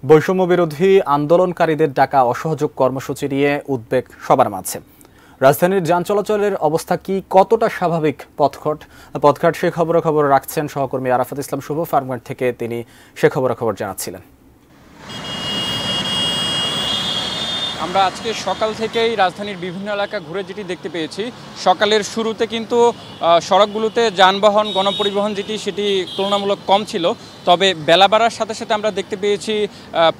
বৈষম্য বিরোধী আন্দোলনকারীদের ডাকা অসহযোগ কর্মসূচি নিয়ে উদ্বেগ সবার মাঝে। রাজধানীর যান চলাচলের অবস্থা কি, কতটা স্বাভাবিক পথঘাট সে খবর রাখছেন সহকর্মী আরাফাত ইসলাম শুভ। ফার্মগেট থেকে তিনি সে খবর জানাচ্ছিলেন। আমরা আজকে সকাল থেকেই রাজধানীর বিভিন্ন এলাকা ঘুরে যেটি দেখতে পেয়েছি, সকালের শুরুতে কিন্তু সড়কগুলোতে যানবাহন গণপরিবহন সেটি তুলনামূলক কম ছিল। তবে বেলা বাড়ার সাথে সাথে আমরা দেখতে পেয়েছি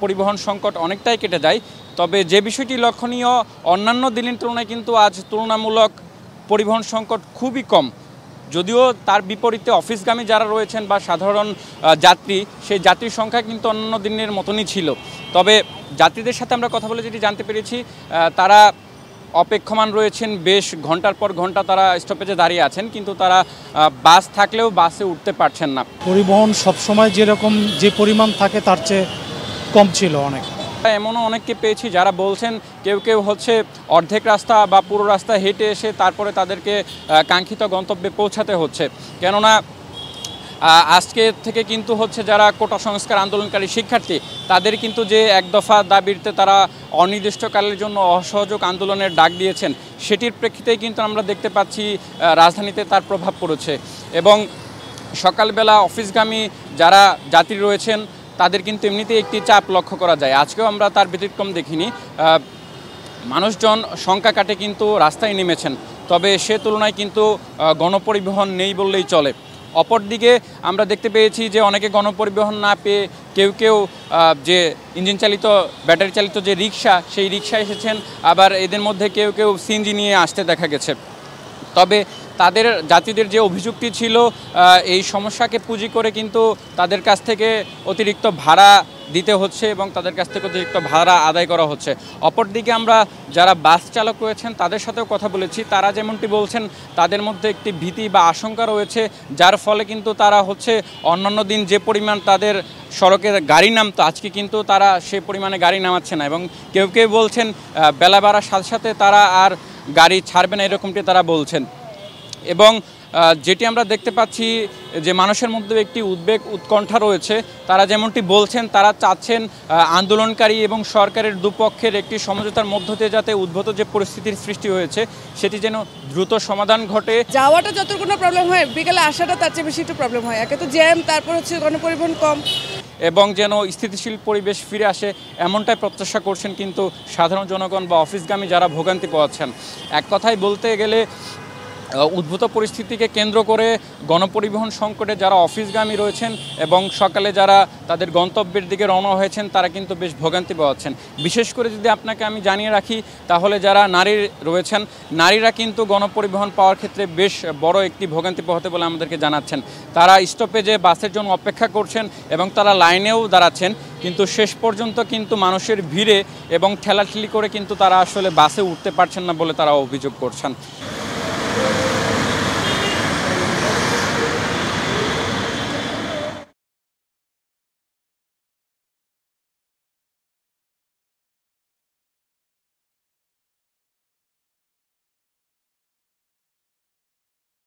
পরিবহন সংকট অনেকটাই কেটে যায়। তবে যে বিষয়টি লক্ষণীয়, অন্যান্য দিনের তুলনায় কিন্তু আজ তুলনামূলক পরিবহন সংকট খুবই কম। যদিও তার বিপরীতে অফিসগামী যারা রয়েছেন বা সাধারণ যাত্রী, সেই যাত্রীর সংখ্যা কিন্তু অন্যান্য দিনের মতনই ছিল। তবে যাত্রীদের সাথে আমরা কথা বলে যেটি জানতে পেরেছি, তারা অপেক্ষমান রয়েছেন, বেশ ঘন্টার পর ঘন্টা তারা স্টপেজে দাঁড়িয়ে আছেন, কিন্তু তারা বাস থাকলেও বাসে উঠতে পারছেন না। পরিবহন সবসময় যেরকম যে পরিমাণ থাকে তার চেয়ে কম ছিল অনেক। এমনও অনেককে পেয়েছি যারা বলছেন কেউ হচ্ছে অর্ধেক রাস্তা বা পুরো রাস্তা হেঁটে এসে তারপরে তাদেরকে কাঙ্ক্ষিত গন্তব্যে পৌঁছাতে হচ্ছে। কেননা আজকে থেকে কিন্তু হচ্ছে যারা কোটা সংস্কার আন্দোলনকারী শিক্ষার্থী, তাদের কিন্তু যে এক দফা দাবিতে তারা অনির্দিষ্টকালের জন্য অসহযোগ আন্দোলনের ডাক দিয়েছেন, সেটির প্রেক্ষিতেই কিন্তু আমরা দেখতে পাচ্ছি রাজধানীতে তার প্রভাব পড়েছে। এবং সকালবেলা অফিসগামী যারা যাত্রী রয়েছেন তাদের কিন্তু এমনিতেই একটি চাপ লক্ষ্য করা যায়। আজকেও আমরা তার ব্যতিক্রম দেখিনি। মানুষজন সংখ্যা কাটে কিন্তু রাস্তায় নেমেছেন, তবে সে তুলনায় কিন্তু গণপরিবহন নেই বললেই চলে। অপরদিকে আমরা দেখতে পেয়েছি যে অনেকে গণপরিবহন না পেয়ে কেউ যে ইঞ্জিন চালিত ব্যাটারি চালিত যে রিক্সা, সেই রিক্সায় এসেছেন। আবার এদের মধ্যে কেউ সিএনজি নিয়ে আসতে দেখা গেছে। তবে তাদের যাত্রীদের যে অভিযোগটি ছিল, এই সমস্যাকে পুঁজি করে কিন্তু তাদের কাছ থেকে অতিরিক্ত ভাড়া দিতে হচ্ছে এবং তাদের কাছ থেকে অতিরিক্ত ভাড়া আদায় করা হচ্ছে। অপরদিকে আমরা যারা বাস চালক রয়েছেন তাদের সাথেও কথা বলেছি, তারা যেমনটি বলছেন তাদের মধ্যে একটি ভীতি বা আশঙ্কা রয়েছে, যার ফলে কিন্তু তারা হচ্ছে অন্যান্য দিন যে পরিমাণ তাদের সড়কে গাড়ি নামতো, আজকে কিন্তু তারা সে পরিমাণে গাড়ি নামাচ্ছে না। এবং কেউ বলছেন বেলা বাড়ার সাথে সাথে তারা আর গাড়ি ছাড়বে না, এরকমটি তারা বলছেন। এবং যেটি আমরা দেখতে পাচ্ছি যে মানুষের মধ্যে একটি উদ্বেগ উৎকণ্ঠা রয়েছে। তারা যেমনটি বলছেন, তারা চাচ্ছেন আন্দোলনকারী এবং সরকারের দুপক্ষের একটি সমঝোতার মধ্য দিয়ে যাতে উদ্ভূত যে পরিস্থিতির সৃষ্টি হয়েছে সেটি যেন দ্রুত সমাধান ঘটে। যাওয়াটা যতটুকু প্রবলেম হয়, বিকেলে আসাটা তার চেয়ে বেশি একটু প্রবলেম হয়। একে তো জ্যাম, তারপর হচ্ছে গণপরিবহন কম, এবং যেন স্থিতিশীল পরিবেশ ফিরে আসে এমনটাই প্রত্যাশা করছেন কিন্তু সাধারণ জনগণ বা অফিসগামী যারা ভোগান্তি পাচ্ছেন। এক কথায় বলতে গেলে উদ্ভূত পরিস্থিতিকে কেন্দ্র করে গণপরিবহন সংকটে যারা অফিসগামী রয়েছেন এবং সকালে যারা তাদের গন্তব্যের দিকে রওনা হয়েছেন তারা কিন্তু বেশ ভোগান্তি পাচ্ছেন। বিশেষ করে যদি আপনাকে আমি জানিয়ে রাখি, তাহলে যারা নারী রয়েছেন, নারীরা কিন্তু গণপরিবহন পাওয়ার ক্ষেত্রে বেশ বড় একটি ভোগান্তি পোহাতে বলে আমাদেরকে জানাচ্ছেন। তারা স্টপেজে বাসের জন্য অপেক্ষা করছেন এবং তারা লাইনেও দাঁড়াচ্ছেন, কিন্তু শেষ পর্যন্ত কিন্তু মানুষের ভিড়ে এবং ঠেলাঠেলি করে কিন্তু তারা আসলে বাসে উঠতে পারছেন না বলে তারা অভিযোগ করছেন।